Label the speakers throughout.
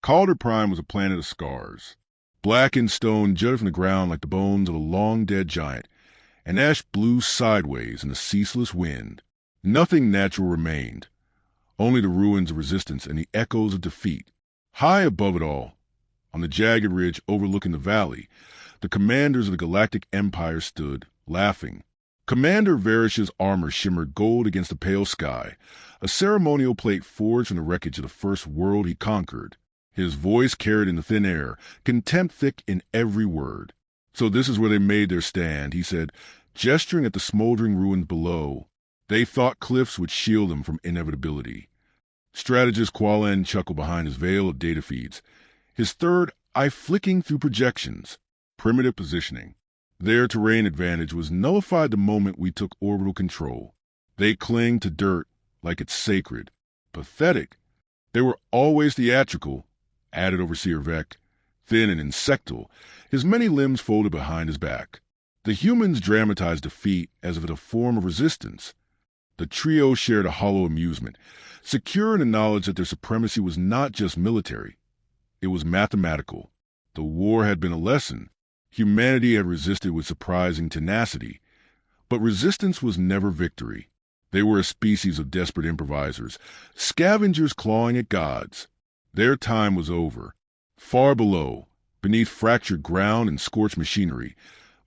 Speaker 1: Calder Prime was a planet of scars. Blackened stone jutted from the ground like the bones of a long-dead giant, and ash blew sideways in a ceaseless wind. Nothing natural remained, only the ruins of resistance and the echoes of defeat. High above it all, on the jagged ridge overlooking the valley, the commanders of the Galactic Empire stood, laughing. Commander Varish's armor shimmered gold against the pale sky, a ceremonial plate forged from the wreckage of the first world he conquered. His voice carried in the thin air, contempt thick in every word. "So this is where they made their stand," he said, gesturing at the smoldering ruins below. They thought cliffs would shield them from inevitability. Strategist Qualen chuckled behind his veil of data feeds, his third eye flicking through projections. Primitive positioning. Their terrain advantage was nullified the moment we took orbital control. They cling to dirt like it's sacred. Pathetic. They were always theatrical, added Overseer Vec, thin and insectal, his many limbs folded behind his back. The humans dramatized defeat as if it a form of resistance. The trio shared a hollow amusement, secure in the knowledge that their supremacy was not just military. It was mathematical. The war had been a lesson. Humanity had resisted with surprising tenacity. But resistance was never victory. They were a species of desperate improvisers, scavengers clawing at gods. Their time was over. Far below, beneath fractured ground and scorched machinery,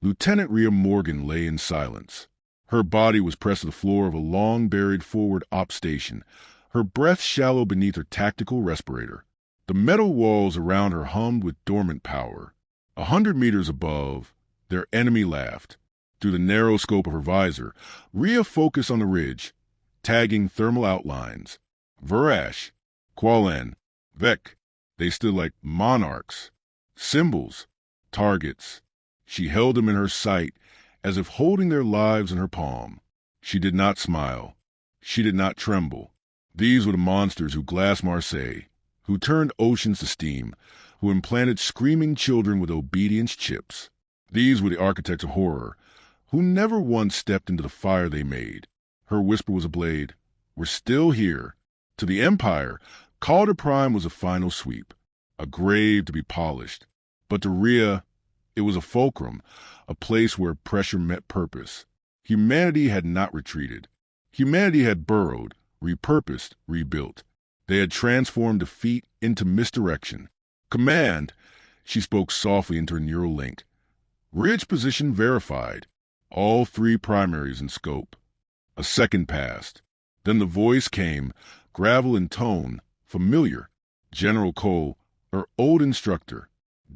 Speaker 1: Lieutenant Rhea Morgan lay in silence. Her body was pressed to the floor of a long-buried forward op station, her breath shallow beneath her tactical respirator. The metal walls around her hummed with dormant power. 100 meters above, their enemy laughed. Through the narrow scope of her visor, Rhea focused on the ridge, tagging thermal outlines. Verash, Qualen, Vec, they stood like monarchs. Symbols, targets. She held them in her sight, as if holding their lives in her palm. She did not smile. She did not tremble. These were the monsters who glassed Marseille, who turned oceans to steam, who implanted screaming children with obedience chips. These were the architects of horror, who never once stepped into the fire they made. Her whisper was a blade. "We're still here." To the Empire, Calder Prime was a final sweep, a grave to be polished. But to Rhea, it was a fulcrum, a place where pressure met purpose. Humanity had not retreated. Humanity had burrowed, repurposed, rebuilt. They had transformed defeat into misdirection. "Command," she spoke softly into her neural link. "Ridge position verified. All 3 primaries in scope." A second passed. Then the voice came, gravel in tone, familiar. General Cole, her old instructor,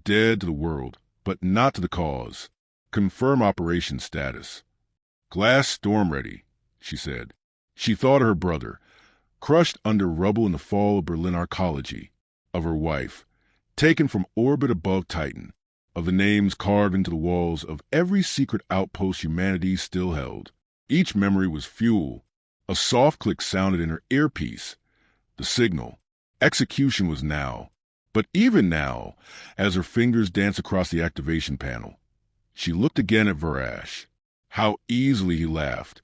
Speaker 1: dead to the world, but not to the cause. "Confirm operation status." "Glass storm ready," she said. She thought of her brother, crushed under rubble in the fall of Berlin arcology, of her wife, taken from orbit above Titan, of the names carved into the walls of every secret outpost humanity still held. Each memory was fuel. A soft click sounded in her earpiece. The signal. Execution was now. But even now, as her fingers danced across the activation panel, she looked again at Verash. How easily he laughed,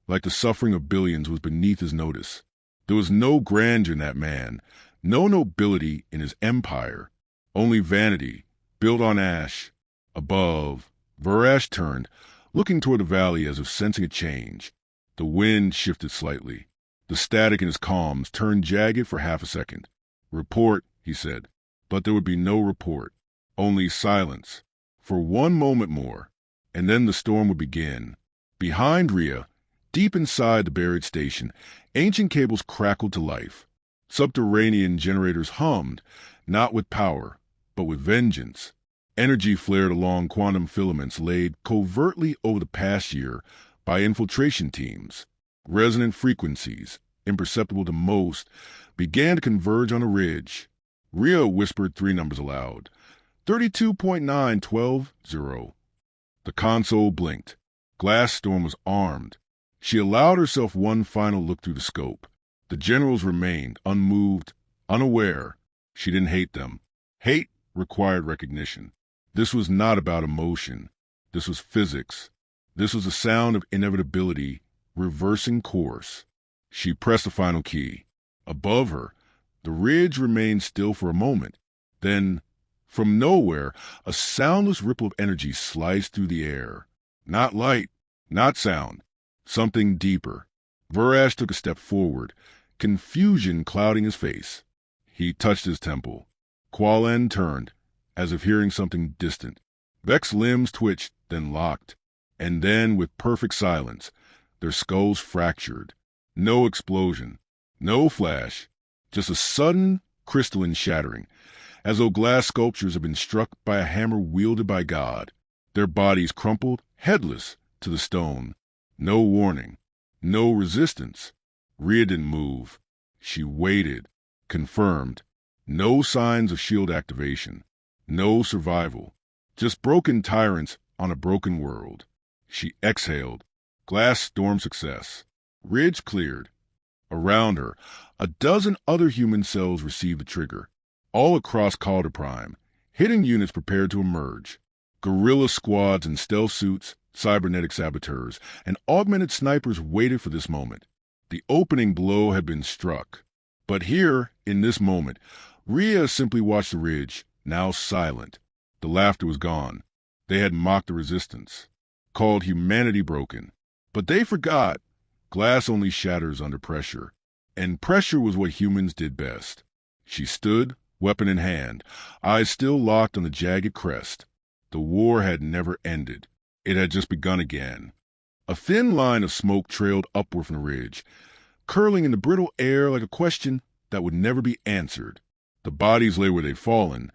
Speaker 1: like the suffering of billions was beneath his notice. There was no grandeur in that man, no nobility in his empire, only vanity, built on ash. Above, Verash turned, looking toward the valley as if sensing a change. The wind shifted slightly. The static in his comms turned jagged for half a second. "Report," he said. But there would be no report, only silence, for one moment more, and then the storm would begin. Behind Rhea, deep inside the buried station, ancient cables crackled to life. Subterranean generators hummed, not with power, but with vengeance. Energy flared along quantum filaments laid covertly over the past year by infiltration teams. Resonant frequencies, imperceptible to most, began to converge on a ridge. Rhea whispered 3 numbers aloud. 32.912-0. The console blinked. Glasstorm was armed. She allowed herself one final look through the scope. The generals remained, unmoved, unaware. She didn't hate them. Hate required recognition. This was not about emotion. This was physics. This was the sound of inevitability, reversing course. She pressed the final key. Above her, the ridge remained still for a moment. Then, from nowhere, a soundless ripple of energy sliced through the air. Not light, not sound, something deeper. Verash took a step forward, confusion clouding his face. He touched his temple. Qualen turned, as if hearing something distant. Vex's limbs twitched, then locked. And then, with perfect silence, their skulls fractured. No explosion, no flash, just a sudden, crystalline shattering, as though glass sculptures had been struck by a hammer wielded by God. Their bodies crumpled, headless, to the stone. No warning, no resistance. Rhea didn't move. She waited, confirmed. No signs of shield activation, no survival. Just broken tyrants on a broken world. She exhaled. Glass storm success. Ridge cleared. Around her, a dozen other human cells received the trigger. All across Calder Prime, hidden units prepared to emerge. Guerrilla squads in stealth suits, cybernetic saboteurs, and augmented snipers waited for this moment. The opening blow had been struck. But here, in this moment, Rhea simply watched the Ridge, now silent. The laughter was gone. They had mocked the resistance, called humanity broken. But they forgot. Glass only shatters under pressure. And pressure was what humans did best. She stood, weapon in hand, eyes still locked on the jagged crest. The war had never ended. It had just begun again. A thin line of smoke trailed upward from the Ridge, curling in the brittle air like a question that would never be answered. The bodies lay where they'd fallen,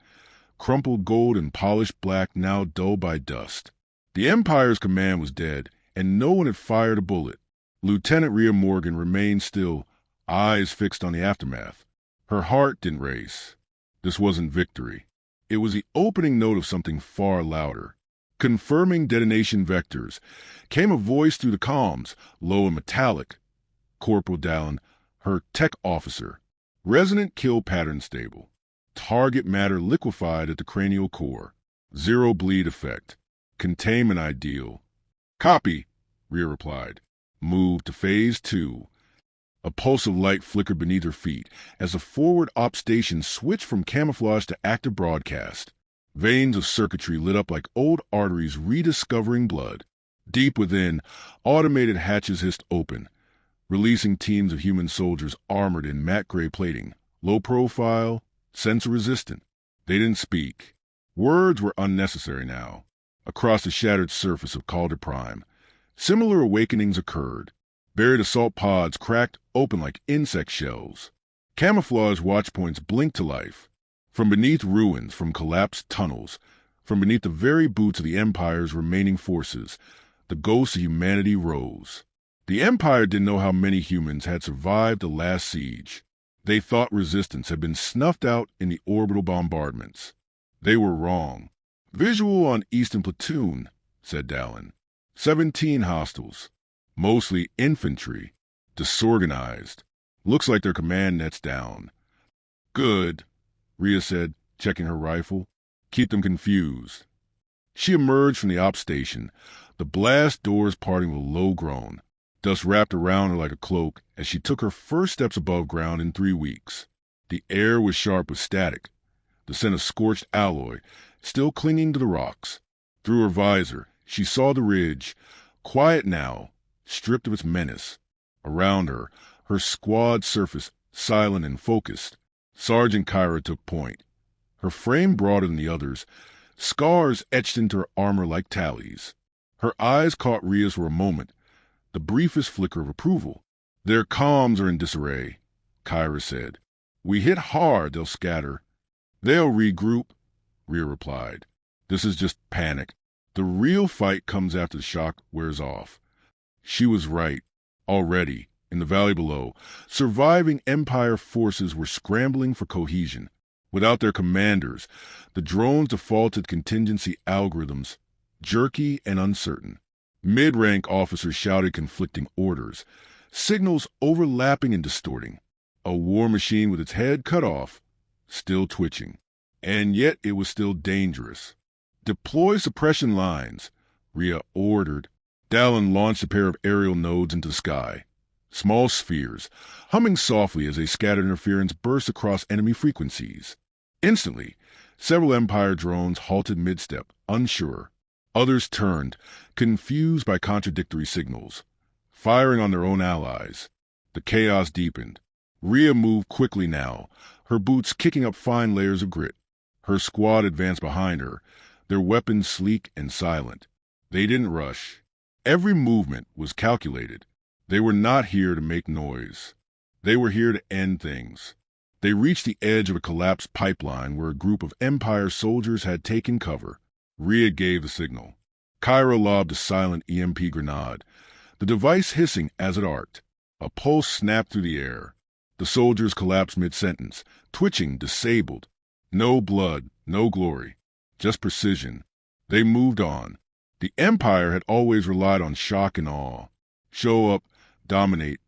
Speaker 1: crumpled gold and polished black, now dulled by dust. The Empire's command was dead, and no one had fired a bullet. Lieutenant Rhea Morgan remained still, eyes fixed on the aftermath. Her heart didn't race. This wasn't victory. It was the opening note of something far louder. Confirming detonation vectors, came a voice through the comms, low and metallic. Corporal Dallin, her tech officer. Resonant kill pattern stable. Target matter liquefied at the cranial core. Zero bleed effect. Containment ideal. Copy, Rhea replied. Moved to Phase 2. A pulse of light flickered beneath her feet as the forward op station switched from camouflage to active broadcast. Veins of circuitry lit up like old arteries rediscovering blood. Deep within, automated hatches hissed open, releasing teams of human soldiers armored in matte gray plating, low profile, sensor-resistant. They didn't speak. Words were unnecessary now. Across the shattered surface of Calder Prime, similar awakenings occurred. Buried assault pods cracked open like insect shells. Camouflage watchpoints blinked to life. From beneath ruins, from collapsed tunnels, from beneath the very boots of the Empire's remaining forces, the ghosts of humanity rose. The Empire didn't know how many humans had survived the last siege. They thought resistance had been snuffed out in the orbital bombardments. They were wrong. Visual on Eastern Platoon, said Dallin. 17 hostiles. Mostly infantry. Disorganized. Looks like their command net's down. Good, Rhea said, checking her rifle. Keep them confused. She emerged from the op station, the blast doors parting with a low groan. Dust wrapped around her like a cloak as she took her first steps above ground in 3 weeks. The air was sharp with static, the scent of scorched alloy still clinging to the rocks. Through her visor, she saw the Ridge, quiet now, stripped of its menace. Around her, her squad surfaced, silent and focused. Sergeant Kyra took point. Her frame broader than the others, scars etched into her armor like tallies. Her eyes caught Rhea's for a moment, the briefest flicker of approval. Their comms are in disarray, Kyra said. We hit hard, they'll scatter. They'll regroup, Rhea replied. This is just panic. The real fight comes after the shock wears off. She was right. Already, in the valley below, surviving Empire forces were scrambling for cohesion. Without their commanders, the drones defaulted contingency algorithms, jerky and uncertain. Mid-rank officers shouted conflicting orders, signals overlapping and distorting. A war machine with its head cut off, still twitching. And yet it was still dangerous. Deploy suppression lines, Rhea ordered. Dallin launched a pair of aerial nodes into the sky. Small spheres, humming softly as they scattered interference, burst across enemy frequencies. Instantly, Several Empire drones halted mid-step, unsure. Others turned, confused by contradictory signals, firing on their own allies. The chaos deepened. Rhea moved quickly now, her boots kicking up fine layers of grit. Her squad advanced behind her, their weapons sleek and silent. They didn't rush. Every movement was calculated. They were not here to make noise. They were here to end things. They reached the edge of a collapsed pipeline where a group of Empire soldiers had taken cover. Rhea gave the signal. Kyra lobbed a silent EMP grenade, the device hissing as it arced. A pulse snapped through the air. The soldiers collapsed mid-sentence, twitching, disabled. No blood, no glory, just precision. They moved on. The Empire had always relied on shock and awe. Show up, dominate,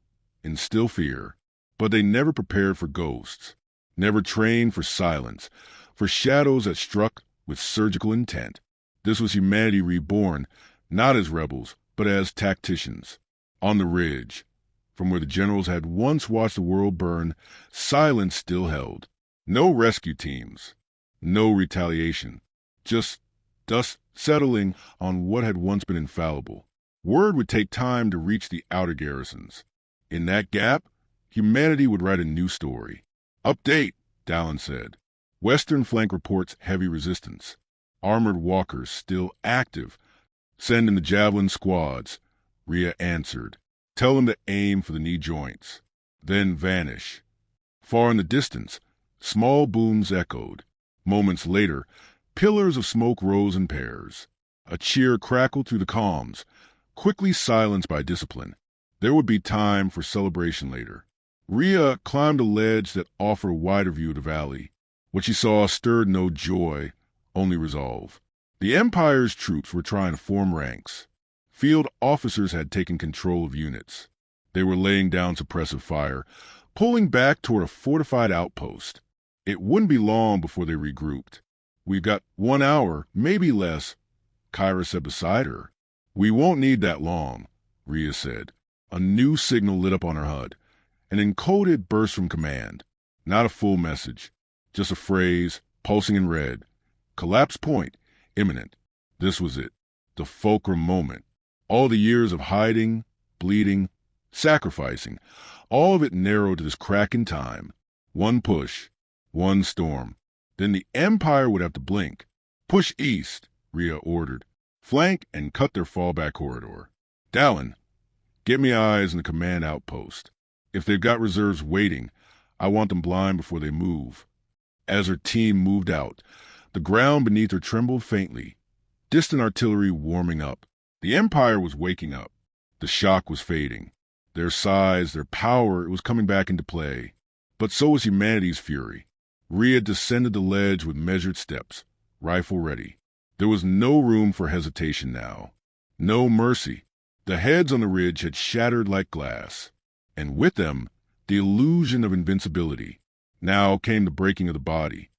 Speaker 1: instill fear. But they never prepared for ghosts, never trained for silence, for shadows that struck with surgical intent. This was humanity reborn, not as rebels, but as tacticians. On the ridge, from where the generals had once watched the world burn, silence still held. No rescue teams, no retaliation, just dust settling on what had once been infallible. Word would take time to reach the outer garrisons. In that gap, humanity would write a new story. Update, Dallin said. Western flank reports heavy resistance. Armored walkers still active. Send in the javelin squads, Rhea answered. Tell them to aim for the knee joints, then vanish. Far in the distance, small booms echoed. Moments later, pillars of smoke rose in pairs. A cheer crackled through the comms, quickly silenced by discipline. There would be time for celebration later. Rhea climbed a ledge that offered a wider view of the valley. What she saw stirred no joy, only resolve. The Empire's troops were trying to form ranks. Field officers had taken control of units. They were laying down suppressive fire, pulling back toward a fortified outpost. It wouldn't be long before they regrouped. We've got 1 hour, maybe less, Kyra said beside her. We won't need that long, Rhea said. A new signal lit up on her HUD. An encoded burst from command. Not a full message, just a phrase, pulsing in red. Collapse point, imminent. This was it, the fulcrum moment. All the years of hiding, bleeding, sacrificing, all of it narrowed to this crack in time. One push, one storm. Then the Empire would have to blink. Push east, Rhea ordered. Flank and cut their fallback corridor. Dallin, get me eyes in the command outpost. If they've got reserves waiting, I want them blind before they move. As her team moved out, the ground beneath her trembled faintly. Distant artillery warming up. The Empire was waking up. The shock was fading. Their size, their power, it was coming back into play. But so was humanity's fury. Rhea descended the ledge with measured steps, rifle ready. There was no room for hesitation now. No mercy. The heads on the ridge had shattered like glass. And with them, the illusion of invincibility. Now came the breaking of the body.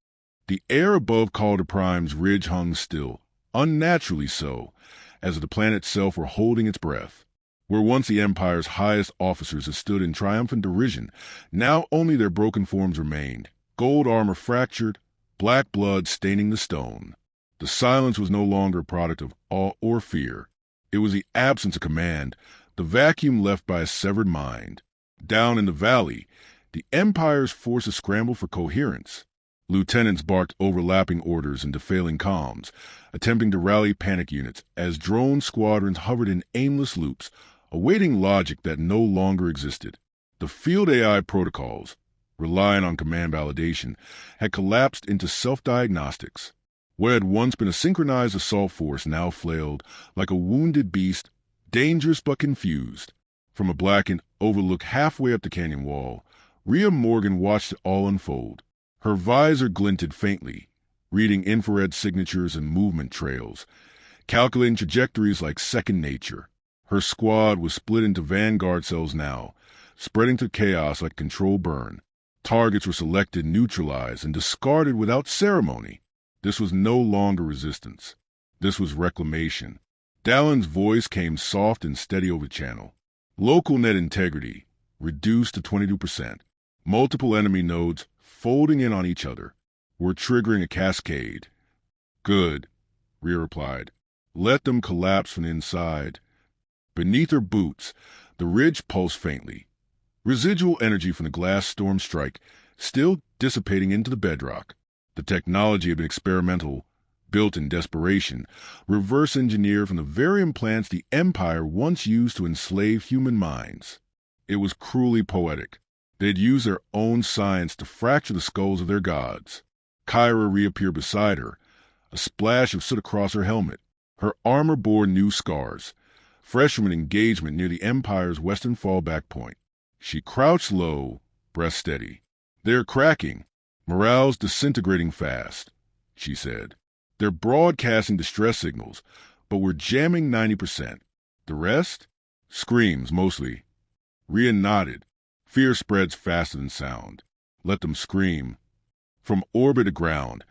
Speaker 1: The air above Calder Prime's ridge hung still, unnaturally so, as if the planet itself were holding its breath. Where once the Empire's highest officers had stood in triumphant derision, now only their broken forms remained, gold armor fractured, black blood staining the stone. The silence was no longer a product of awe or fear. It was the absence of command, the vacuum left by a severed mind. Down in the valley, the Empire's forces scrambled for coherence. Lieutenants barked overlapping orders into failing comms, attempting to rally panic units as drone squadrons hovered in aimless loops, awaiting logic that no longer existed. The field AI protocols, relying on command validation, had collapsed into self-diagnostics. What had once been a synchronized assault force now flailed like a wounded beast, dangerous but confused. From a blackened overlook halfway up the canyon wall, Rhea Morgan watched it all unfold. Her visor glinted faintly, reading infrared signatures and movement trails, calculating trajectories like second nature. Her squad was split into vanguard cells now, spreading to chaos like a controlled burn. Targets were selected, neutralized, and discarded without ceremony. This was no longer resistance. This was reclamation. Dallin's voice came soft and steady over the channel. Local net integrity reduced to 22%. Multiple enemy nodes folding in on each other. We're triggering a cascade. Good, Rhea replied. Let them collapse from the inside. Beneath her boots, the ridge pulsed faintly. Residual energy from the glass storm strike still dissipating into the bedrock. The technology had been experimental, built in desperation, reverse engineered from the very implants the Empire once used to enslave human minds. It was cruelly poetic. They'd used their own science to fracture the skulls of their gods. Kyra reappeared beside her, a splash of soot across her helmet. Her armor bore new scars, fresh from an engagement near the Empire's western fallback point. She crouched low, breath steady. They're cracking. Morale's disintegrating fast, she said. They're broadcasting distress signals, but we're jamming 90%. The rest? Screams, mostly. Rhea nodded. Fear spreads faster than sound. Let them scream. From orbit to ground,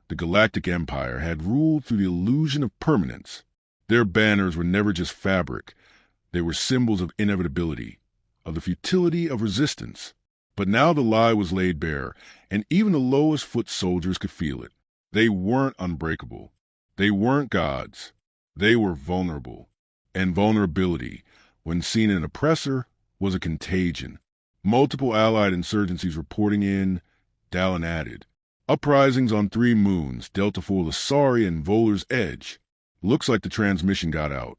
Speaker 1: the Galactic Empire had ruled through the illusion of permanence. Their banners were never just fabric. They were symbols of inevitability, of the futility of resistance. But now the lie was laid bare, and even the lowest foot soldiers could feel it. They weren't unbreakable. They weren't gods. They were vulnerable. And vulnerability, when seen in an oppressor, was a contagion. Multiple allied insurgencies reporting in, Dallin added. Uprisings on 3 moons, Delta IV Lasari and Volar's Edge. Looks like the transmission got out.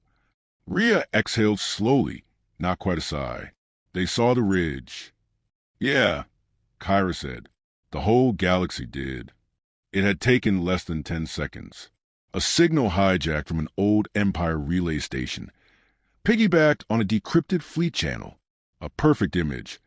Speaker 1: Rhea exhaled slowly, not quite a sigh. They saw the ridge. Yeah, Kyra said. The whole galaxy did. It had taken less than 10 seconds. A signal hijacked from an old Empire relay station, piggybacked on a decrypted fleet channel. A perfect image.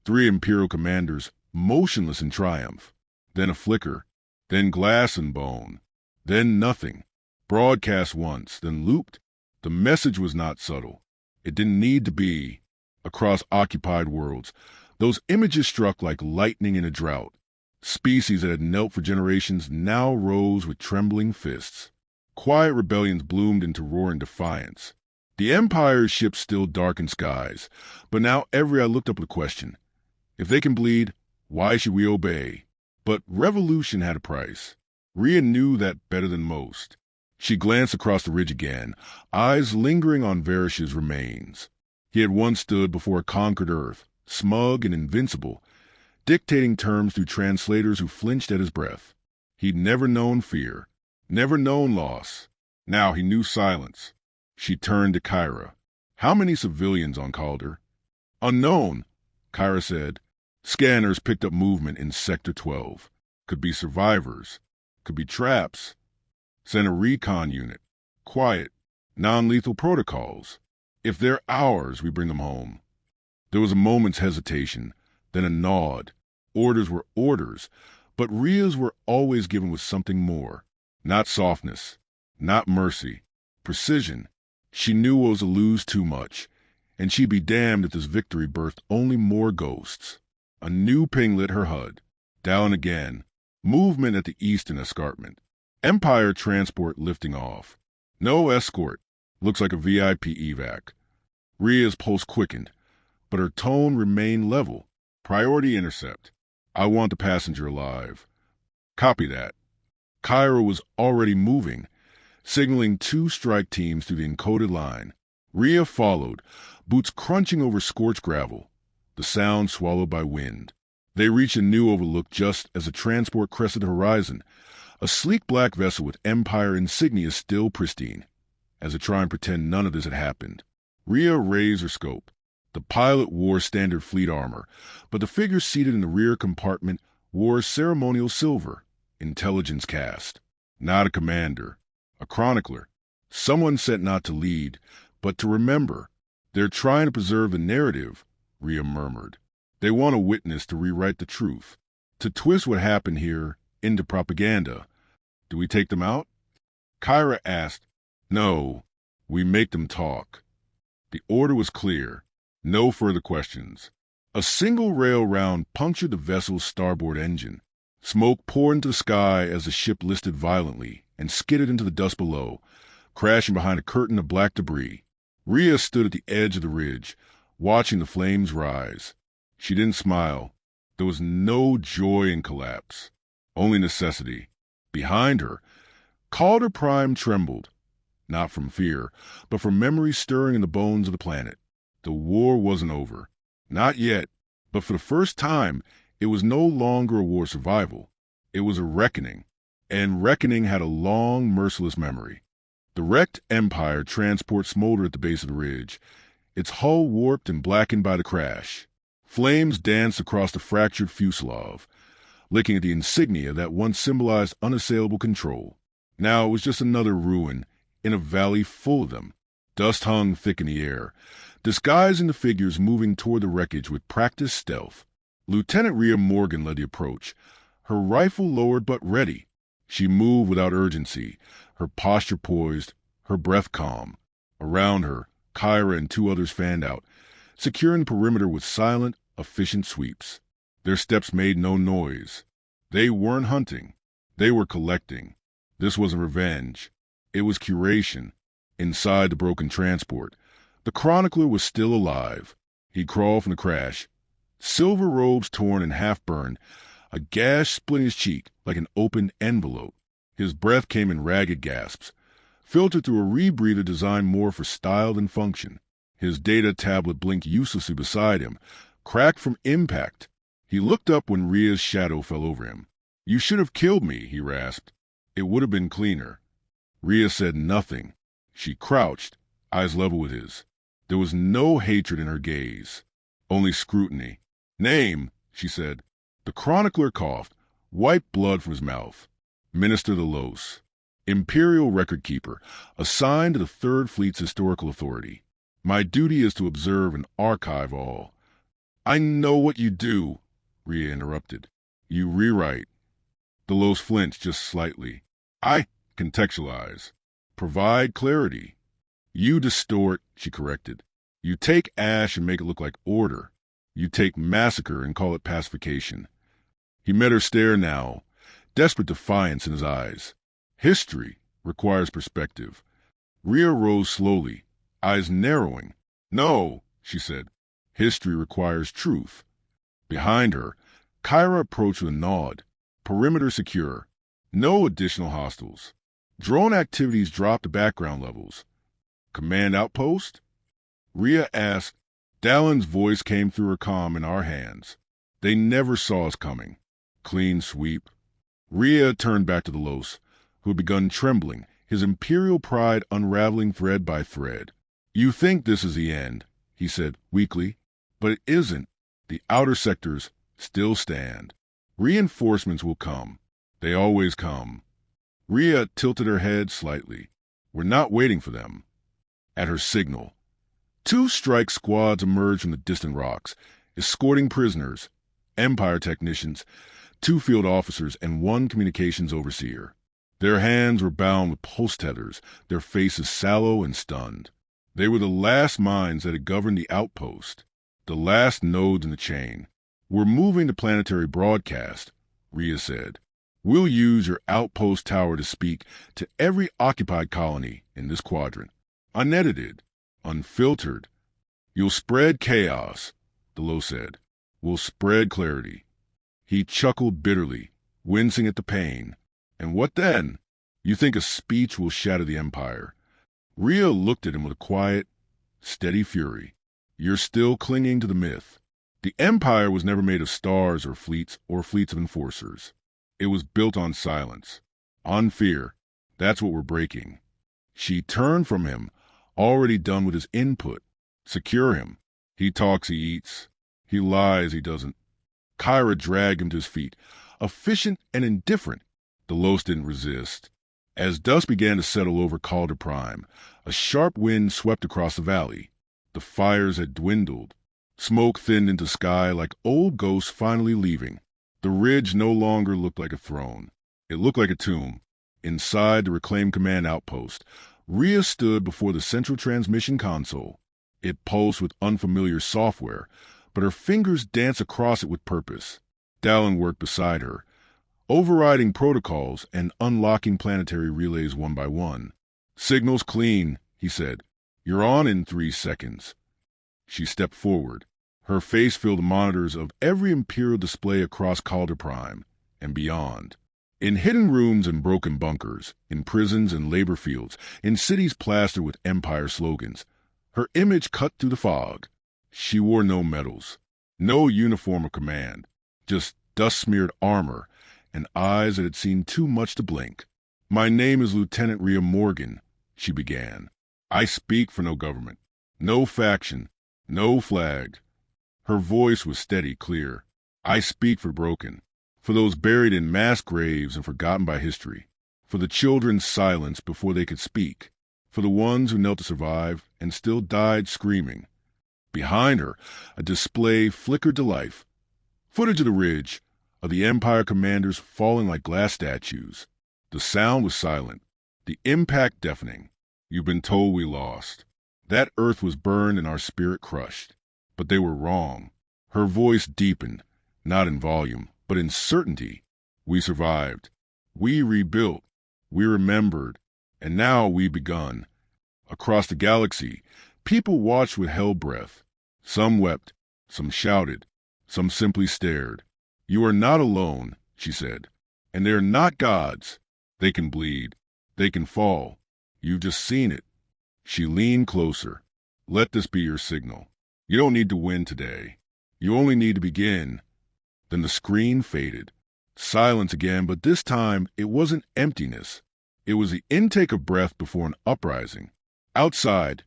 Speaker 1: 3 Imperial commanders, motionless in triumph. Then a flicker. Then glass and bone. Then nothing. Broadcast once, then looped. The message was not subtle. It didn't need to be. Across occupied worlds, those images struck like lightning in a drought. Species that had knelt for generations now rose with trembling fists. Quiet rebellions bloomed into roaring defiance. The Empire's ships still darkened skies, but now every eye looked up with a question. If they can bleed, why should we obey? But revolution had a price. Rhea knew that better than most. She glanced across the ridge again, eyes lingering on Varish's remains. He had once stood before a conquered Earth, smug and invincible, dictating terms through translators who flinched at his breath. He'd never known fear, never known loss. Now he knew silence. She turned to Kyra. How many civilians on Calder? Unknown, Kyra said. Scanners picked up movement in Sector 12. Could be survivors. Could be traps. Send a recon unit. Quiet. Non-lethal protocols. If they're ours, we bring them home. There was a moment's hesitation, then a nod. Orders were orders, but Rhea's were always given with something more. Not softness. Not mercy. Precision. She knew it was to lose too much, and she'd be damned if this victory birthed only more ghosts. A new ping lit her HUD. Down again. Movement at the eastern escarpment. Empire transport lifting off. No escort. Looks like a VIP evac. Rhea's pulse quickened, but her tone remained level. Priority intercept. I want the passenger alive. Copy that. Kyra was already moving, signaling 2 strike teams through the encoded line. Rhea followed, boots crunching over scorched gravel, the sound swallowed by wind. They reached a new overlook just as the transport crested the horizon, a sleek black vessel with Empire insignia still pristine. As to try and pretend none of this had happened, Rhea raised her scope. The pilot wore standard fleet armor, but the figure seated in the rear compartment wore ceremonial silver, intelligence cast. Not a commander, a chronicler, someone sent not to lead, but to remember. They're trying to preserve the narrative, Rhea murmured. They want a witness to rewrite the truth, to twist what happened here into propaganda. Do we take them out? Kyra asked. No, we make them talk. The order was clear. No further questions. A single rail round punctured the vessel's starboard engine. Smoke poured into the sky as the ship listed violently and skidded into the dust below, crashing behind a curtain of black debris. Rhea stood at the edge of the ridge, watching the flames rise. She didn't smile. There was no joy in collapse. only necessity. Behind her, Calder Prime trembled, not from fear, but from memory stirring in the bones of the planet. The war wasn't over. Not yet, but for the first time, it was no longer a war survival. It was a reckoning, and reckoning had a long, merciless memory. The wrecked Empire transport smoldered at the base of the ridge, its hull warped and blackened by the crash. Flames danced across the fractured fuselage, licking at the insignia that once symbolized unassailable control. Now it was just another ruin in a valley full of them. Dust hung thick in the air, disguising the figures moving toward the wreckage with practiced stealth. Lieutenant Rhea Morgan led the approach, her rifle lowered but ready. She moved without urgency, her posture poised, her breath calm. Around her, Kyra and two others fanned out, securing the perimeter with silent, efficient sweeps. Their steps made no noise. They weren't hunting. They were collecting. This wasn't revenge. It was curation. Inside the broken transport, the chronicler was still alive. He crawled from the crash, silver robes torn and half-burned, a gash splitting his cheek like an open envelope. His breath came in ragged gasps, filtered through a rebreather designed more for style than function. His data tablet blinked uselessly beside him, cracked from impact. He looked up when Rhea's shadow fell over him. "You should have killed me," he rasped. "It would have been cleaner." Rhea said nothing. She crouched, eyes level with his. There was no hatred in her gaze, only scrutiny. "Name," she said. The chronicler coughed, wiped blood from his mouth. Minister Delos, Imperial Record Keeper, assigned to the Third Fleet's Historical Authority. My duty is to observe and archive all. "I know what you do," Rhea interrupted. "You rewrite." Delos flinched just slightly. "I contextualize. Provide clarity." "You distort," she corrected. "You take ash and make it look like order. You take massacre and call it pacification." He met her stare now, desperate defiance in his eyes. "History requires perspective." Rhea rose slowly, eyes narrowing. "No," she said. "History requires truth." Behind her, Kyra approached with a nod. Perimeter secure. No additional hostiles. Drone activities dropped to background levels. "Command outpost?" Rhea asked. Dallin's voice came through her comm in our hands. "They never saw us coming." Clean sweep. Rhea turned back to the Los, who had begun trembling, his imperial pride unraveling thread by thread. "You think this is the end," he said weakly, "but it isn't. The outer sectors still stand. Reinforcements will come. They always come." Rhea tilted her head slightly. "We're not waiting for them." At her signal, two strike squads emerged from the distant rocks, escorting prisoners, Empire technicians, 2 field officers, and 1 communications overseer. Their hands were bound with pulse tethers, their faces sallow and stunned. They were the last minds that had governed the outpost, the last nodes in the chain. "We're moving to planetary broadcast," Rhea said. "We'll use your outpost tower to speak to every occupied colony in this quadrant. Unedited, unfiltered. You'll spread chaos," Delos said. "We'll spread clarity." He chuckled bitterly, wincing at the pain. "And what then? You think a speech will shatter the Empire?" Rhea looked at him with a quiet, steady fury. "You're still clinging to the myth. The Empire was never made of stars or fleets of enforcers. It was built on silence, on fear. That's what we're breaking." She turned from him, already done with his input. Secure him. He talks, he eats. He lies, he doesn't. Kyra dragged him to his feet, efficient and indifferent. Delos didn't resist. As dusk began to settle over Calder Prime, a sharp wind swept across the valley. The fires had dwindled. Smoke thinned into sky like old ghosts finally leaving. The ridge no longer looked like a throne. It looked like a tomb. Inside the reclaimed command outpost, Rhea stood before the central transmission console. It pulsed with unfamiliar software, but her fingers danced across it with purpose. Dallin worked beside her, overriding protocols and unlocking planetary relays one by one. "Signal's clean," he said. "You're on in 3 seconds." She stepped forward. Her face filled the monitors of every Imperial display across Calder Prime and beyond. In hidden rooms and broken bunkers, in prisons and labor fields, in cities plastered with empire slogans, her image cut through the fog. She wore no medals, no uniform of command, just dust-smeared armor and eyes that had seen too much to blink. "My name is Lieutenant Rhea Morgan," she began. "I speak for no government, no faction, no flag." Her voice was steady, clear. "I speak for the broken, for those buried in mass graves and forgotten by history, for the children silenced before they could speak, for the ones who knelt to survive and still died screaming." Behind her, a display flickered to life. Footage of the ridge, of the Empire commanders falling like glass statues. The sound was silent, the impact deafening. "You've been told we lost. That earth was burned and our spirit crushed. But they were wrong." Her voice deepened, not in volume, but in certainty. "We survived. We rebuilt. We remembered. And now we've begun." Across the galaxy, people watched with held breath. Some wept, some shouted, some simply stared. "You are not alone," she said. "And they are not gods. They can bleed. They can fall. You've just seen it." She leaned closer. "Let this be your signal. You don't need to win today. You only need to begin." Then the screen faded. Silence again, but this time it wasn't emptiness. It was the intake of breath before an uprising. Outside,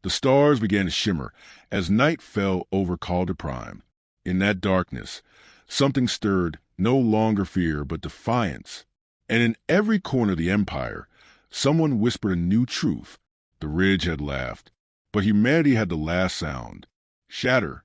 Speaker 1: the stars began to shimmer as night fell over Calder Prime. In that darkness, something stirred, no longer fear, but defiance. And in every corner of the Empire, someone whispered a new truth. The ridge had laughed, but humanity had the last sound. Shatter,